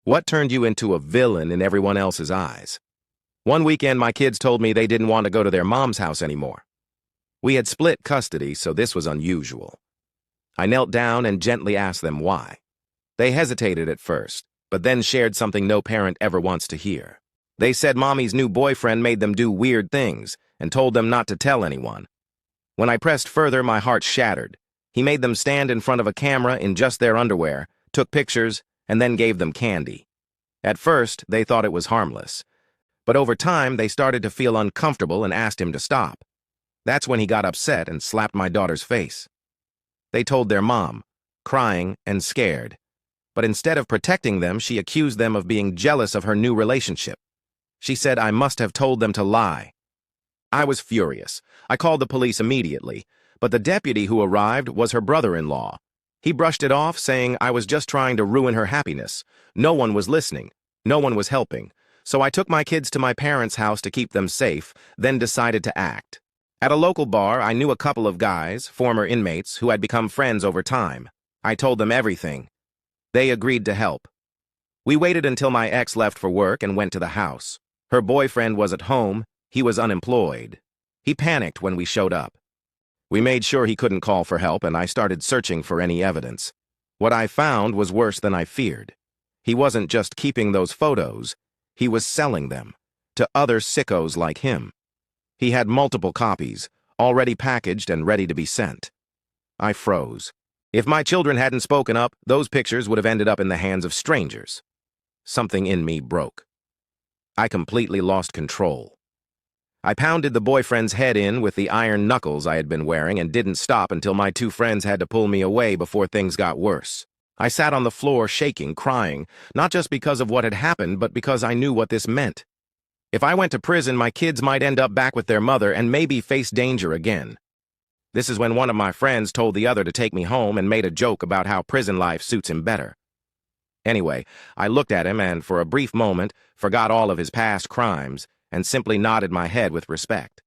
What turned you into a villain in everyone else's eyes? One weekend, my kids told me they didn't want to go to their mom's house anymore. We had split custody, so this was unusual. I knelt down and gently asked them why. They hesitated at first, but then shared something no parent ever wants to hear. They said mommy's new boyfriend made them do weird things and told them not to tell anyone. When I pressed further, my heart shattered. He made them stand in front of a camera in just their underwear, took pictures, and then gave them candy. At first, they thought it was harmless. But over time, they started to feel uncomfortable and asked him to stop. That's when he got upset and slapped my daughter's face. They told their mom, crying and scared. But instead of protecting them, she accused them of being jealous of her new relationship. She said I must have told them to lie. I was furious. I called the police immediately, but the deputy who arrived was her brother-in-law. He brushed it off, saying I was just trying to ruin her happiness. No one was listening. No one was helping. So I took my kids to my parents' house to keep them safe, then decided to act. At a local bar, I knew a couple of guys, former inmates, who had become friends over time. I told them everything. They agreed to help. We waited until my ex left for work and went to the house. Her boyfriend was at home. He was unemployed. He panicked when we showed up. We made sure he couldn't call for help, and I started searching for any evidence. What I found was worse than I feared. He wasn't just keeping those photos, he was selling them to other sickos like him. He had multiple copies, already packaged and ready to be sent. I froze. If my children hadn't spoken up, those pictures would have ended up in the hands of strangers. Something in me broke. I completely lost control. I pounded the boyfriend's head in with the iron knuckles I had been wearing and didn't stop until my two friends had to pull me away before things got worse. I sat on the floor shaking, crying, not just because of what had happened, but because I knew what this meant. If I went to prison, my kids might end up back with their mother and maybe face danger again. This is when one of my friends told the other to take me home and made a joke about how prison life suits him better. Anyway, I looked at him and, for a brief moment, forgot all of his past crimes and simply nodded my head with respect.